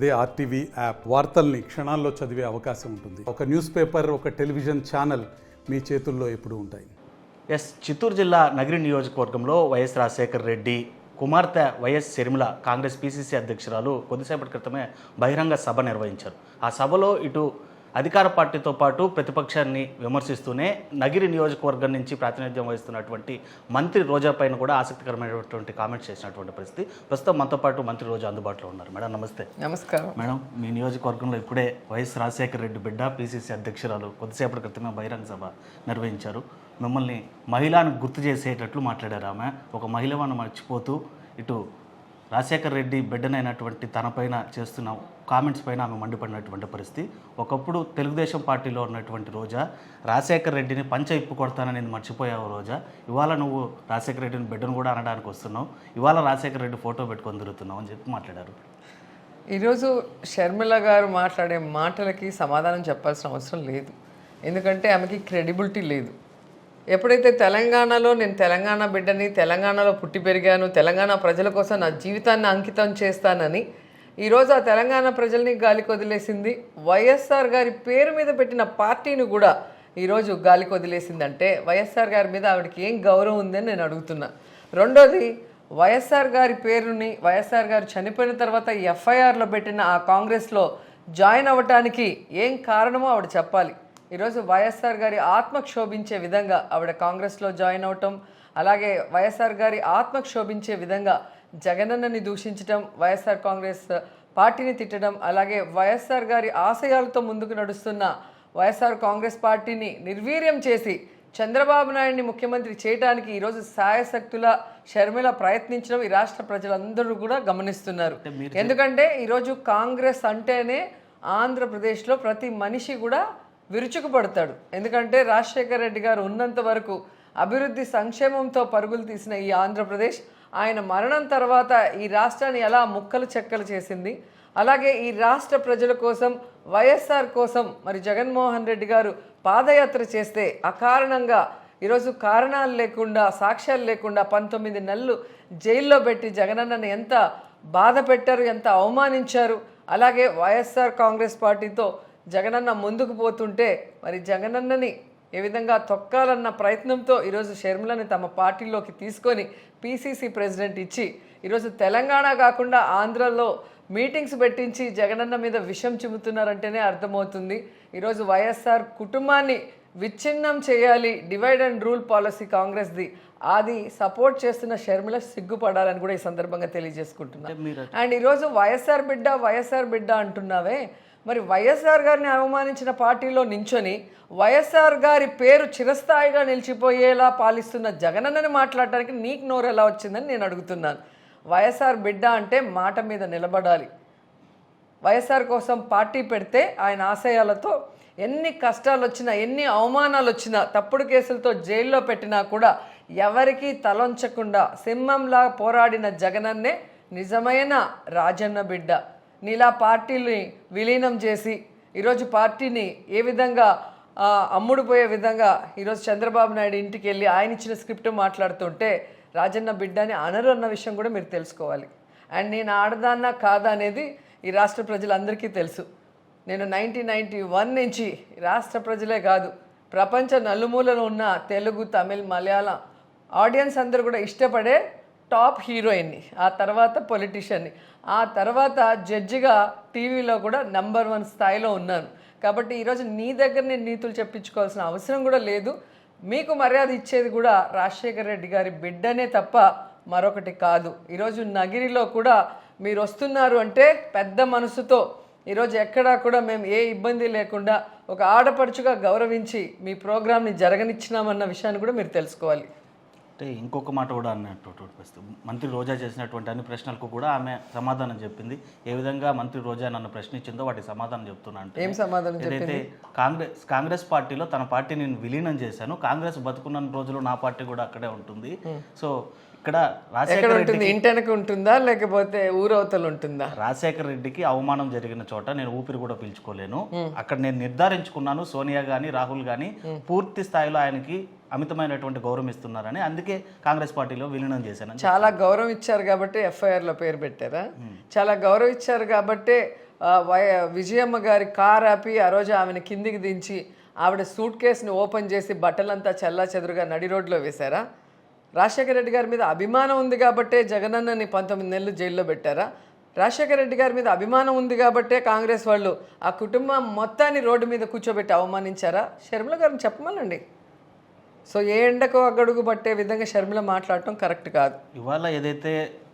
అదే RTV app వార్తల్ని క్షణాల్లో చదివే అవకాశం ఉంటుంది. ఒక న్యూస్ పేపర్, ఒక టెలివిజన్ ఛానల్ మీ చేతుల్లో ఎప్పుడూ ఉంటాయి. చిత్తూరు జిల్లా నగిరి నియోజకవర్గంలో వైఎస్ రాజశేఖర్ రెడ్డి కుమార్తె వైఎస్ షర్మిల కాంగ్రెస్ పీసీసీ అధ్యక్షురాలు కొద్దిసేపటి క్రితమే బహిరంగ సభ నిర్వహించారు. ఆ సభలో ఇటు అధికార పార్టీతో పాటు ప్రతిపక్షాన్ని విమర్శిస్తూనే నగిరి నియోజకవర్గం నుంచి ప్రాతినిధ్యం వహిస్తున్నటువంటి మంత్రి రోజా పైన కూడా ఆసక్తికరమైనటువంటి కామెంట్స్ చేసినటువంటి పరిస్థితి. ప్రస్తుతం మనతో పాటు మంత్రి రోజా అందుబాటులో ఉన్నారు. మేడం నమస్తే. నమస్కారం మేడం, మీ నియోజకవర్గంలో ఇప్పుడే వైఎస్ రాజశేఖర్ రెడ్డి బిడ్డ పీసీసీ అధ్యక్షురాలు కొద్దిసేపటి క్రితమే బహిరంగ సభ నిర్వహించారు. మిమ్మల్ని మహిళను గుర్తు చేసేటట్లు మాట్లాడారు. ఆమె ఒక మహిళను మర్చిపోతూ ఇటు రాజశేఖర్ రెడ్డి బిడ్డనైనటువంటి తనపైన చేస్తున్న కామెంట్స్ పైన ఆమె మండిపడినటువంటి పరిస్థితి. ఒకప్పుడు తెలుగుదేశం పార్టీలో ఉన్నటువంటి రోజా రాజశేఖర్ రెడ్డిని పంచ ఇప్పు కొడతానని మర్చిపోయావు రోజా, ఇవాళ నువ్వు రాజశేఖర్ రెడ్డిని బిడ్డను కూడా అనడానికి వస్తున్నావు, ఇవాళ రాజశేఖర్ రెడ్డి ఫోటో పెట్టుకొని తిరుగుతున్నావు అని చెప్పి మాట్లాడారు. ఈరోజు షర్మిల గారు మాట్లాడే మాటలకి సమాధానం చెప్పాల్సిన అవసరం లేదు. ఎందుకంటే ఆమెకి క్రెడిబిలిటీ లేదు. ఎప్పుడైతే తెలంగాణలో నేను తెలంగాణ బిడ్డని, తెలంగాణలో పుట్టి పెరిగాను, తెలంగాణ ప్రజల కోసం నా జీవితాన్ని అంకితం చేస్తానని ఈరోజు ఆ తెలంగాణ ప్రజల్ని గాలికి వదిలేసింది. వైఎస్ఆర్ గారి పేరు మీద పెట్టిన పార్టీని కూడా ఈరోజు గాలికి వదిలేసిందంటే వైఎస్ఆర్ గారి మీద ఆవిడకి ఏం గౌరవం ఉందని నేను అడుగుతున్నా. రెండోది, వైఎస్ఆర్ గారి పేరుని వైఎస్ఆర్ గారు చనిపోయిన తర్వాత ఎఫ్ఐఆర్లో పెట్టిన ఆ కాంగ్రెస్లో జాయిన్ అవ్వటానికి ఏం కారణమో ఆవిడ చెప్పాలి. ఈరోజు వైఎస్ఆర్ గారి ఆత్మ క్షోభించే విధంగా ఆవిడ కాంగ్రెస్లో జాయిన్ అవటం, అలాగే వైఎస్ఆర్ గారి ఆత్మ క్షోభించే విధంగా జగనన్నని దూషించడం, వైఎస్ఆర్ కాంగ్రెస్ పార్టీని తిట్టడం, అలాగే వైఎస్ఆర్ గారి ఆశయాలతో ముందుకు నడుస్తున్న వైఎస్ఆర్ కాంగ్రెస్ పార్టీని నిర్వీర్యం చేసి చంద్రబాబు నాయుడిని ముఖ్యమంత్రి చేయడానికి ఈరోజు సాయశక్తుల షర్మిల ప్రయత్నించడం ఈ రాష్ట్ర ప్రజలందరూ కూడా గమనిస్తున్నారు. ఎందుకంటే ఈరోజు కాంగ్రెస్ అంటేనే ఆంధ్రప్రదేశ్లో ప్రతి మనిషి కూడా విరుచుకుపడతాడు. ఎందుకంటే రాజశేఖర్ రెడ్డి గారు ఉన్నంత వరకు అభివృద్ధి సంక్షేమంతో పరుగులు తీసిన ఈ ఆంధ్రప్రదేశ్ ఆయన మరణం తర్వాత ఈ రాష్ట్రాన్ని ఎలా ముక్కలు చెక్కలు చేసింది. అలాగే ఈ రాష్ట్ర ప్రజల కోసం, వైఎస్ఆర్ కోసం మరి జగన్మోహన్ రెడ్డి గారు పాదయాత్ర చేస్తే అకారణంగా ఈరోజు కారణాలు లేకుండా, సాక్ష్యాలు లేకుండా 19 నెలలు జైల్లో పెట్టి జగనన్నని ఎంత బాధ పెట్టారు, ఎంత అవమానించారు. అలాగే వైఎస్ఆర్ కాంగ్రెస్ పార్టీతో జగనన్న ముందుకు పోతుంటే మరి జగనన్నని ఏ విధంగా తొక్కాలన్న ప్రయత్నంతో ఈరోజు షర్మిలని తమ పార్టీలోకి తీసుకొని పీసీసీ ప్రెసిడెంట్ ఇచ్చి ఈరోజు తెలంగాణ కాకుండా ఆంధ్రలో మీటింగ్స్ పెట్టించి జగనన్న మీద విషం చిమ్ముతున్నారంటేనే అర్థమవుతుంది. ఈరోజు వైఎస్ఆర్ కుటుంబాన్ని విచ్ఛిన్నం చేయాలి, డివైడ్ అండ్ రూల్ పాలసీ కాంగ్రెస్ది, అది సపోర్ట్ చేస్తున్న షర్మిల సిగ్గుపడాలని కూడా ఈ సందర్భంగా తెలియజేసుకుంటున్నాను. అండ్ ఈరోజు వైఎస్ఆర్ బిడ్డ అంటున్నావే, మరి వైఎస్ఆర్ గారిని అవమానించిన పార్టీలో నించొని వైఎస్ఆర్ గారి పేరు చిరస్థాయిగా నిలిచిపోయేలా పాలిస్తున్న జగనన్నని మాట్లాడటానికి నీకు నోరు ఎలా వచ్చిందని నేను అడుగుతున్నాను. వైఎస్ఆర్ బిడ్డ అంటే మాట మీద నిలబడాలి. వైఎస్ఆర్ కోసం పార్టీ పెడితే ఆయన ఆశయాలతో ఎన్ని కష్టాలు వచ్చినా, ఎన్ని అవమానాలు వచ్చినా, తప్పుడు కేసులతో జైల్లో పెట్టినా కూడా ఎవరికీ తలొంచకుండా సింహంలా పోరాడిన జగనన్నే నిజమైన రాజన్న బిడ్డ. నీలా పార్టీని విలీనం చేసి ఈరోజు పార్టీని ఏ విధంగా అమ్ముడుపోయే విధంగా ఈరోజు చంద్రబాబు నాయుడు ఇంటికి వెళ్ళి ఆయన ఇచ్చిన స్క్రిప్ట్ మాట్లాడుతుంటే రాజన్న బిడ్డని అనరు అన్న విషయం కూడా మీరు తెలుసుకోవాలి. అండ్ నేను ఆడదాన్నా కాదా అనేది ఈ రాష్ట్ర ప్రజలందరికీ తెలుసు. నేను 1991 నుంచి రాష్ట్ర ప్రజలే కాదు ప్రపంచ నలుమూలలో ఉన్న తెలుగు, తమిళ్, మలయాళం ఆడియన్స్ అందరూ కూడా ఇష్టపడే టాప్ హీరోయిన్ని, ఆ తర్వాత పొలిటీషియన్ని, ఆ తర్వాత జడ్జిగా టీవీలో కూడా నంబర్ 1 స్థాయిలో ఉన్నాను. కాబట్టి ఈరోజు నీ దగ్గర నేను నీతులు చెప్పించుకోవాల్సిన అవసరం కూడా లేదు. మీకు మర్యాద ఇచ్చేది కూడా రాజశేఖర్ రెడ్డి గారి బిడ్డనే తప్ప మరొకటి కాదు. ఈరోజు నగిరిలో కూడా మీరు వస్తున్నారు అంటే పెద్ద మనసుతో ఈరోజు ఎక్కడా కూడా మేము ఏ ఇబ్బంది లేకుండా ఒక ఆడపడుచుగా గౌరవించి మీ ప్రోగ్రామ్ని జరగనిచ్చినామన్న విషయాన్ని కూడా మీరు తెలుసుకోవాలి. అంటే ఇంకొక మాట కూడా అన్నట్టు మంత్రి రోజా చేసినటువంటి అన్ని ప్రశ్నలకు కూడా ఆమె సమాధానం చెప్పింది. ఏ విధంగా మంత్రి రోజా నన్ను ప్రశ్నించిందో వాటికి సమాధానం చెప్తున్నా. అంటే ఏం సమాధానం? ఏదైతే కాంగ్రెస్ పార్టీలో తన పార్టీ నేను విలీనం చేశాను, కాంగ్రెస్ బతుకున్న రోజులు నా పార్టీ కూడా అక్కడే ఉంటుంది. సో ఇక్కడ రాజశేఖర్ రెడ్డి ఇంటెనక ఉంటుందా లేకపోతే ఊరవతలు ఉంటుందా? రాజశేఖర్ రెడ్డికి అవమానం జరిగిన చోట నేను ఊపిరి కూడా పీల్చుకోలేను. అక్కడ నేను నిర్ధారించుకున్నాను, సోనియా గానీ రాహుల్ గానీ పూర్తి స్థాయిలో ఆయనకి అమితమైనటువంటి గౌరవం ఇస్తున్నారని, అందుకే కాంగ్రెస్ పార్టీలో విలీనం చేశాను. చాలా గౌరవం ఇచ్చారు కాబట్టి ఎఫ్ఐఆర్లో పేరు పెట్టారా? చాలా గౌరవం ఇచ్చారు కాబట్టి విజయమ్మ గారి కార్ ఆపి ఆ రోజు ఆమెను కిందికి దించి ఆవిడ సూట్ కేసుని ఓపెన్ చేసి బట్టలంతా చెల్లా చెదురుగా నడి రోడ్లో వేశారా? రాజశేఖర రెడ్డి గారి మీద అభిమానం ఉంది కాబట్టే జగనన్నని 19 నెలలు జైల్లో పెట్టారా? రాజశేఖర రెడ్డి గారి మీద అభిమానం ఉంది కాబట్టే కాంగ్రెస్ వాళ్ళు ఆ కుటుంబం మొత్తాన్ని రోడ్డు మీద కూర్చోబెట్టి అవమానించారా? షర్మిల గారిని చెప్పమనండి. సో ఏ ఎండకు అగడుగు పట్టే విధంగా షర్మిల మాట్లాడటం కరెక్ట్ కాదు. ఇవాళ ఏదైతే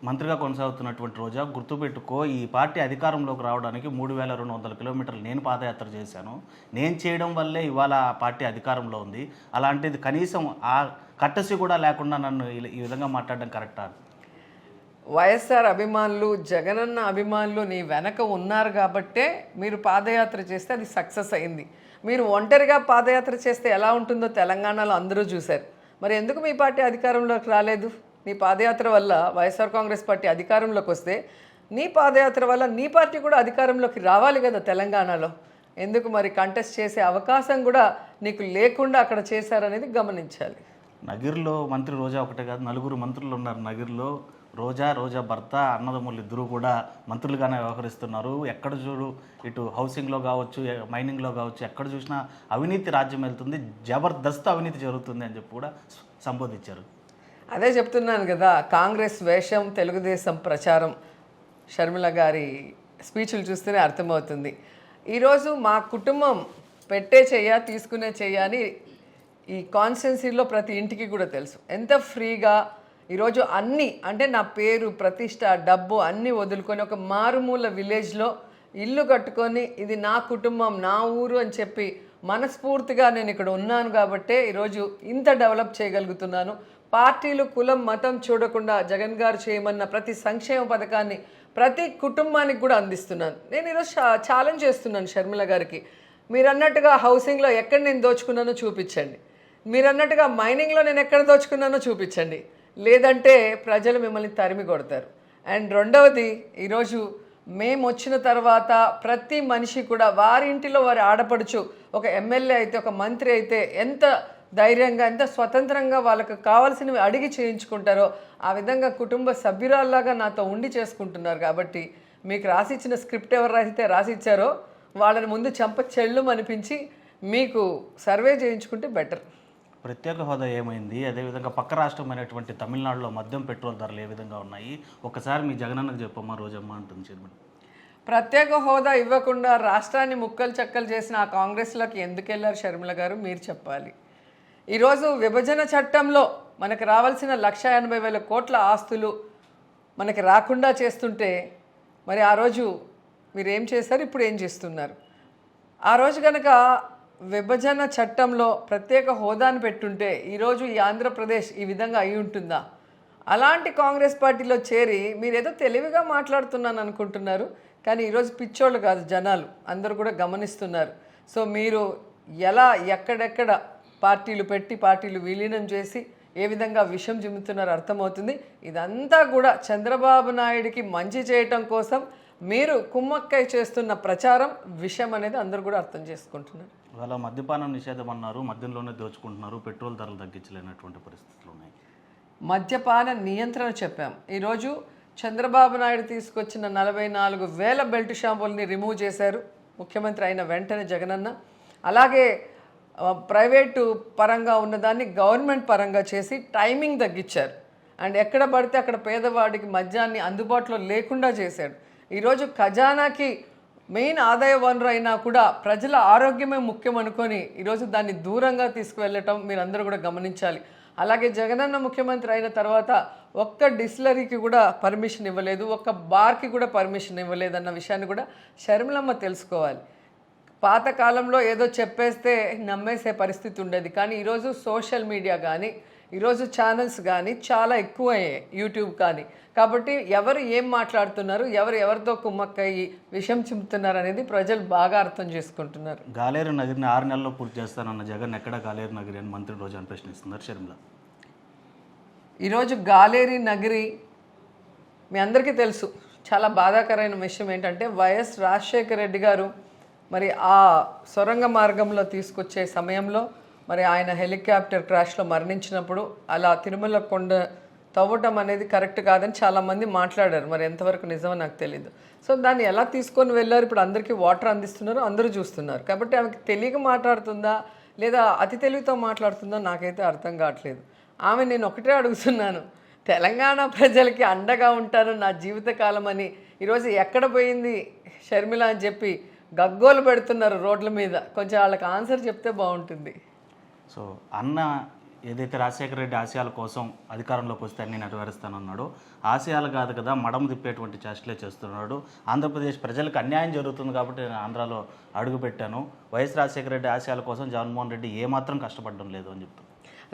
మంత్రిగా కొనసాగుతున్నటువంటి రోజా, గుర్తుపెట్టుకో, ఈ పార్టీ అధికారంలోకి రావడానికి 3200 కిలోమీటర్లు నేను పాదయాత్ర చేశాను. నేను చేయడం వల్లే ఇవాళ ఆ పార్టీ అధికారంలో ఉంది. అలాంటిది కనీసం ఆ కట్టసి కూడా లేకుండా నన్ను ఈ విధంగా మాట్లాడడం కరెక్టా? వైఎస్ఆర్ అభిమానులు, జగనన్న అభిమానులు నీ వెనక ఉన్నారు కాబట్టే మీరు పాదయాత్ర చేస్తే అది సక్సెస్ అయింది. మీరు ఒంటరిగా పాదయాత్ర చేస్తే ఎలా ఉంటుందో తెలంగాణలో అందరూ చూశారు. మరి ఎందుకు మీ పార్టీ అధికారంలోకి రాలేదు? నీ పాదయాత్ర వల్ల వైఎస్ఆర్ కాంగ్రెస్ పార్టీ అధికారంలోకి వస్తే నీ పాదయాత్ర వల్ల నీ పార్టీ కూడా అధికారంలోకి రావాలి కదా తెలంగాణలో. ఎందుకు మరి కంటెస్ట్ చేసే అవకాశం కూడా నీకు లేకుండా అక్కడ చేశారనేది గమనించాలి. నగిరిలో మంత్రి రోజా ఒకటే కాదు, 4 మంత్రులు ఉన్నారు నగిరిలో. రోజా భర్త, అన్నదమ్ములు ఇద్దరు కూడా మంత్రులుగానే వ్యవహరిస్తున్నారు. ఎక్కడ చూడు, ఇటు హౌసింగ్లో కావచ్చు, మైనింగ్లో కావచ్చు, ఎక్కడ చూసినా అవినీతి రాజ్యం వెళ్తుంది, జబర్దస్త్ అవినీతి జరుగుతుంది అని చెప్పి కూడా సంబోధించారు. అదే చెప్తున్నాను కదా, కాంగ్రెస్ వేషం, తెలుగుదేశం ప్రచారం షర్మిల గారి స్పీచ్లు చూస్తేనే అర్థమవుతుంది. ఈరోజు మా కుటుంబం పెట్టే చెయ్య, తీసుకునే చెయ్య అని ఈ కాన్స్టిట్యున్సీలో ప్రతి ఇంటికి కూడా తెలుసు. ఎంత ఫ్రీగా ఈరోజు అన్నీ, అంటే నా పేరు, ప్రతిష్ట, డబ్బు అన్నీ వదులుకొని ఒక మారుమూల విలేజ్లో ఇల్లు కట్టుకొని ఇది నా కుటుంబం, నా ఊరు అని చెప్పి మనస్ఫూర్తిగా నేను ఇక్కడ ఉన్నాను కాబట్టే ఈరోజు ఇంత డెవలప్ చేయగలుగుతున్నాను. పార్టీలు, కులం, మతం చూడకుండా జగన్ గారు చేయమన్న ప్రతి సంక్షేమ పథకాన్ని ప్రతి కుటుంబానికి కూడా అందిస్తున్నాను. నేను ఈరోజు ఛాలెంజ్ చేస్తున్నాను షర్మిల గారికి. మీరు అన్నట్టుగా హౌసింగ్లో ఎక్కడ నేను దోచుకున్నానో చూపించండి. మీరు అన్నట్టుగా మైనింగ్లో నేను ఎక్కడ దోచుకున్నానో చూపించండి. లేదంటే ప్రజలు మిమ్మల్ని తరిమి కొడతారు. అండ్ రెండవది, ఈరోజు మేము వచ్చిన తర్వాత ప్రతి మనిషి కూడా వారి ఇంటిలో వారి ఆడపడుచు, ఒక ఎమ్మెల్యే అయితే, ఒక మంత్రి అయితే ఎంత ధైర్యంగా, ఎంత స్వతంత్రంగా వాళ్ళకు కావాల్సినవి అడిగి చేయించుకుంటారో ఆ విధంగా కుటుంబ సభ్యురాల్లాగా నాతో ఉండి చేసుకుంటున్నారు. కాబట్టి మీకు రాసిచ్చిన స్క్రిప్ట్ ఎవరు రాసిచ్చారో వాళ్ళని ముందు చెల్లు అనిపించి మీకు సర్వే చేయించుకుంటే బెటర్. ప్రత్యేక హోదా ఏమైంది? అదేవిధంగా పక్క రాష్ట్రమైనటువంటి తమిళనాడులో మద్యం, పెట్రోల్ ధరలు ఏ విధంగా ఉన్నాయి? ఒకసారి మీ జగనన్నకు చెప్పమ్మా రోజమ్మ అంటుంది చైర్మన్. ప్రత్యేక హోదా ఇవ్వకుండా రాష్ట్రాన్ని ముక్కలు చెక్కలు చేసిన ఆ కాంగ్రెస్లోకి ఎందుకు వెళ్ళారు షర్మిల గారు? మీరు చెప్పాలి. ఈరోజు విభజన చట్టంలో మనకు రావాల్సిన 1,80,000 కోట్ల ఆస్తులు మనకి రాకుండా చేస్తుంటే మరి ఆ రోజు మీరు ఏం చేశారు, ఇప్పుడు ఏం చేస్తున్నారు? ఆ రోజు కనుక విభజన చట్టంలో ప్రత్యేక హోదాను పెట్టుంటే ఈరోజు ఈ ఆంధ్రప్రదేశ్ ఈ విధంగా అయి ఉంటుందా? అలాంటి కాంగ్రెస్ పార్టీలో చేరి మీరేదో తెలివిగా మాట్లాడుతున్నాను అనుకుంటున్నారు, కానీ ఈరోజు పిచ్చోళ్ళు కాదు జనాలు, అందరూ కూడా గమనిస్తున్నారు. సో మీరు ఎలా ఎక్కడెక్కడ పార్టీలు పెట్టి పార్టీలు విలీనం చేసి ఏ విధంగా విషం జిమ్ముతున్నారో అర్థమవుతుంది. ఇదంతా కూడా చంద్రబాబు నాయుడికి మంచి చేయటం కోసం మీరు కుమ్మక్కై చేస్తున్న ప్రచారం, విషయం అనేది అందరూ కూడా అర్థం చేసుకుంటున్నారు. ఇవాళ మద్యపానం నిషేధం అన్నారు, మద్యంలోనే దోచుకుంటున్నారు, పెట్రోల్ ధరలు తగ్గించలేనటువంటి పరిస్థితులు ఉన్నాయి. మద్యపాన నియంత్రణ చెప్పాం. ఈరోజు చంద్రబాబు నాయుడు తీసుకొచ్చిన 44,000 బెల్ట్ షాంపుల్ని రిమూవ్ చేశారు ముఖ్యమంత్రి అయిన వెంటనే జగనన్న. అలాగే ప్రైవేటు పరంగా ఉన్నదాన్ని గవర్నమెంట్ పరంగా చేసి టైమింగ్ తగ్గించారు. అండ్ ఎక్కడ పడితే అక్కడ పేదవాడికి మద్యాన్ని అందుబాటులో లేకుండా చేశాడు. ఈరోజు ఖజానాకి మెయిన్ ఆదాయ వనరు అయినా కూడా ప్రజల ఆరోగ్యమే ముఖ్యం అనుకొని ఈరోజు దాన్ని దూరంగా తీసుకువెళ్ళటం మీరందరూ కూడా గమనించాలి. అలాగే జగనన్న ముఖ్యమంత్రి అయిన తర్వాత ఒక్క డిస్టిలరీకి కూడా పర్మిషన్ ఇవ్వలేదు, ఒక్క బార్కి కూడా పర్మిషన్ ఇవ్వలేదు అన్న విషయాన్ని కూడా షర్మిలమ్మ తెలుసుకోవాలి. పాతకాలంలో ఏదో చెప్పేస్తే నమ్మేసే పరిస్థితి ఉండేది, కానీ ఈరోజు సోషల్ మీడియా కానీ, ఈరోజు ఛానల్స్ కానీ చాలా ఎక్కువయ్యాయి, యూట్యూబ్ కానీ. కాబట్టి ఎవరు ఏం మాట్లాడుతున్నారు, ఎవరితో కుమ్మక్కయ్యి విషం చిమ్ముతున్నారు అనేది ప్రజలు బాగా అర్థం చేసుకుంటున్నారు. గాలేరు నగరిని 6 నెలల్లో పూర్తి చేస్తానన్న జగన్ ఎక్కడ గాలేరు నగరి అని మంత్రి రోజు ప్రశ్నిస్తున్నారు షర్మిల. ఈరోజు గాలేరు నగరి మీ అందరికీ తెలుసు. చాలా బాధాకరమైన విషయం ఏంటంటే వైఎస్ రాజశేఖర రెడ్డి గారు మరి ఆ సొరంగ మార్గంలో తీసుకొచ్చే సమయంలో మరి ఆయన హెలికాప్టర్ క్రాష్లో మరణించినప్పుడు అలా తిరుమల కొండ తవ్వటం అనేది కరెక్ట్ కాదని చాలామంది మాట్లాడారు. మరి ఎంతవరకు నిజమో నాకు తెలియదు. సో దాన్ని ఎలా తీసుకొని వెళ్ళారు, ఇప్పుడు అందరికీ వాటర్ అందిస్తున్నారు, అందరూ చూస్తున్నారు. కాబట్టి ఆమెకి తెలియక మాట్లాడుతుందా లేదా అతి తెలివితో మాట్లాడుతుందో నాకైతే అర్థం కావట్లేదు. ఆమె నేను ఒకటే అడుగుతున్నాను, తెలంగాణ ప్రజలకి అండగా ఉంటాను నా జీవితకాలం అని ఈరోజు ఎక్కడ పోయింది షర్మిల అని చెప్పి గగ్గోలు పెడుతున్నారు రోడ్ల మీద. కొంచెం వాళ్ళకి ఆన్సర్ చెప్తే బాగుంటుంది. సో అన్న ఏదైతే రాజశేఖర రెడ్డి ఆశయాల కోసం అధికారంలోకి వస్తే అన్ని నెరవేరుస్తానన్నాడు, ఆశయాలు కాదు కదా మడం తిప్పేటువంటి చేష్టలే చేస్తున్నాడు. ఆంధ్రప్రదేశ్ ప్రజలకు అన్యాయం జరుగుతుంది కాబట్టి నేను ఆంధ్రాలో అడుగుపెట్టాను. వైఎస్ రాజశేఖర రెడ్డి ఆశయాల కోసం జగన్మోహన్ రెడ్డి ఏమాత్రం కష్టపడడం లేదు అని చెప్తాను.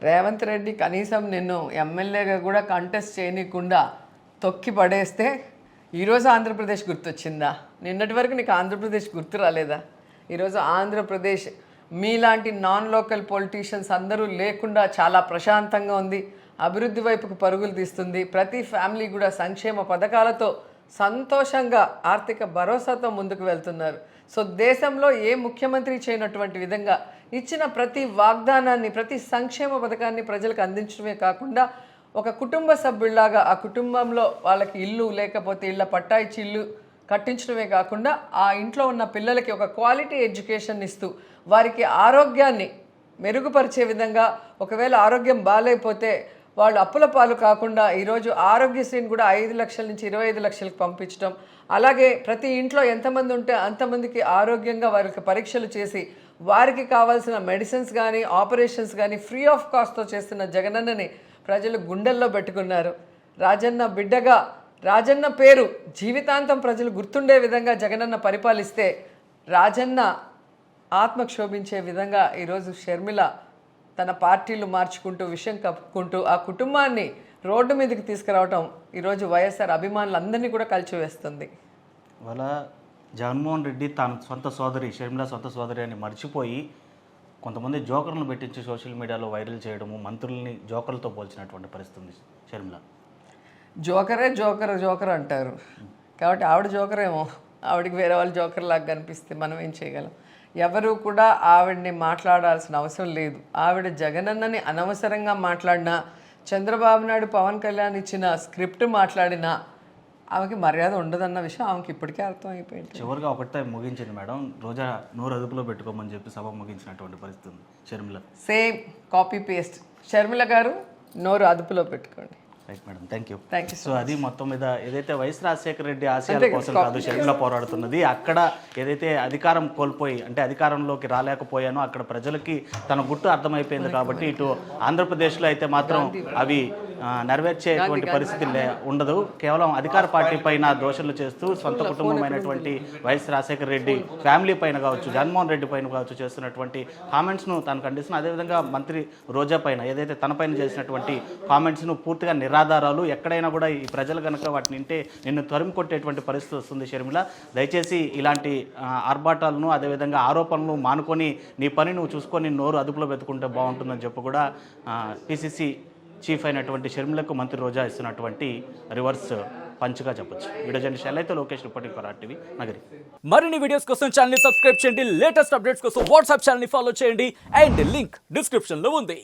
రేవంత్ రెడ్డి కనీసం నిన్ను ఎమ్మెల్యేగా కూడా కంటెస్ట్ చేయనీయకుండా తొక్కి పడేస్తే ఈరోజు ఆంధ్రప్రదేశ్ గుర్తొచ్చిందా? నిన్నటి వరకు నీకు ఆంధ్రప్రదేశ్ గుర్తు రాలేదా? ఈరోజు ఆంధ్రప్రదేశ్ మీలాంటి నాన్ లోకల్ పొలిటీషియన్స్ అందరూ లేకుండా చాలా ప్రశాంతంగా ఉంది, అభివృద్ధి వైపుకు పరుగులు తీస్తుంది. ప్రతి ఫ్యామిలీ కూడా సంక్షేమ పథకాలతో సంతోషంగా ఆర్థిక భరోసాతో ముందుకు వెళ్తున్నారు. సో దేశంలో ఏ ముఖ్యమంత్రి చేయనటువంటి విధంగా ఇచ్చిన ప్రతి వాగ్దానాన్ని, ప్రతి సంక్షేమ పథకాన్ని ప్రజలకు అందించడమే కాకుండా ఒక కుటుంబ సభ్యుల్లాగా ఆ కుటుంబంలో వాళ్ళకి ఇల్లు లేకపోతే ఇళ్ళ పట్టా ఇచ్చి ఇల్లు కట్టించడమే కాకుండా ఆ ఇంట్లో ఉన్న పిల్లలకి ఒక క్వాలిటీ ఎడ్యుకేషన్ ఇస్తూ వారికి ఆరోగ్యాన్ని మెరుగుపరిచే విధంగా, ఒకవేళ ఆరోగ్యం బాగాలేకపోతే వాళ్ళు అప్పుల పాలు కాకుండా ఈరోజు ఆరోగ్యశ్రీని కూడా 5 లక్షల నుంచి 25 లక్షలకు పంపించడం, అలాగే ప్రతి ఇంట్లో ఎంతమంది ఉంటే అంతమందికి ఆరోగ్యంగా వారికి పరీక్షలు చేసి వారికి కావాల్సిన మెడిసిన్స్ కానీ ఆపరేషన్స్ కానీ ఫ్రీ ఆఫ్ కాస్ట్తో చేస్తున్న జగనన్నని ప్రజలు గుండెల్లో పెట్టుకున్నారు. రాజన్న బిడ్డగా రాజన్న పేరు జీవితాంతం ప్రజలు గుర్తుండే విధంగా జగనన్న పరిపాలిస్తే రాజన్న ఆత్మ క్షోభించే విధంగా ఈరోజు షర్మిల తన పార్టీలు మార్చుకుంటూ విషయం కప్పుకుంటూ ఆ కుటుంబాన్ని రోడ్డు మీదకి తీసుకురావటం ఈరోజు వైఎస్ఆర్ అభిమానులందరినీ కూడా కలిచివేస్తుంది. వాళ్ళ జగన్మోహన్ రెడ్డి తాను సొంత సోదరి షర్మిల సొంత సోదరి అని మర్చిపోయి కొంతమంది జోకర్లను పెట్టించి సోషల్ మీడియాలో వైరల్ చేయడము, మంత్రుల్ని జోకర్లతో పోల్చినటువంటి పరిస్థితి షర్మిల. జోకర్ అంటారు కాబట్టి ఆవిడ జోకరేమో, ఆవిడకి వేరే వాళ్ళు జోకర్ లాగా కనిపిస్తే మనం ఏం చేయగలం? ఎవరు కూడా ఆవిడని మాట్లాడాల్సిన అవసరం లేదు. ఆవిడ జగనన్నని అనవసరంగా మాట్లాడినా, చంద్రబాబు నాయుడు పవన్ కళ్యాణ్ ఇచ్చిన స్క్రిప్ట్ మాట్లాడినా ఆమెకి మర్యాద ఉండదన్న విషయం ఆమెకి ఇప్పటికే అర్థమైపోయింది. చివరిగా ఒకటే ముగించింది మేడం, రోజా నోరు అదుపులో పెట్టుకోమని చెప్పి సభ ముగించినటువంటి పరిస్థితి Sharmila. Same copy paste. Sharmila గారు నోరు అదుపులో పెట్టుకోండి. Right madam, thank you. So అది మొత్తం మీద ఏదైతే వైఎస్ రాజశేఖర రెడ్డి ఆశయాల కోసం కాదు షర్మిల పోరాడుతున్నది, అక్కడ ఏదైతే అధికారం కోల్పోయి అంటే అధికారంలోకి రాలేకపోయానో అక్కడ ప్రజలకి తన గుట్టు అర్థమైపోయింది కాబట్టి ఇటు ఆంధ్రప్రదేశ్లో అయితే మాత్రం అవి నెరవేర్చేటువంటి పరిస్థితి ఉండదు. కేవలం అధికార పార్టీ పైన దోషులు చేస్తూ సొంత కుటుంబమైనటువంటి వైఎస్ రాజశేఖర రెడ్డి ఫ్యామిలీ పైన కావచ్చు, జగన్మోహన్ రెడ్డి పైన కావచ్చు చేస్తున్నటువంటి కామెంట్స్ను తను ఖండిస్తున్న, అదేవిధంగా మంత్రి రోజా పైన ఏదైతే తన పైన చేసినటువంటి కామెంట్స్ను పూర్తిగా నిరాధారాలు. ఎక్కడైనా కూడా ఈ ప్రజలు కనుక వాటిని వింటే నిన్ను తరిమి కొట్టేటువంటి పరిస్థితి వస్తుంది షర్మిల. దయచేసి ఇలాంటి ఆర్భాటాలను అదేవిధంగా ఆరోపణలు మానుకొని నీ పని నువ్వు చూసుకొని నోరు అదుపులో పెట్టుకుంటే బాగుంటుందని చెప్పి కూడా పిసిసి చీఫ్ అయినటువంటి షర్మిలకు మంత్రి రోజా ఇస్తున్నటువంటి రివర్స్ పంచ్గా చెప్పొచ్చు. వీడియో జర్నలిస్ట్ అయితే Lokesh reporting for RTV Nagari. మరిన్ని వీడియోస్ కోసం ఛానల్ ని సబ్స్క్రైబ్ చేయండి, లేటెస్ట్ అప్డేట్స్ కోసం వాట్సాప్ ఛానల్ ని ఫాలో చేయండి అండ్ లింక్ డిస్క్రిప్షన్ లో ఉంది.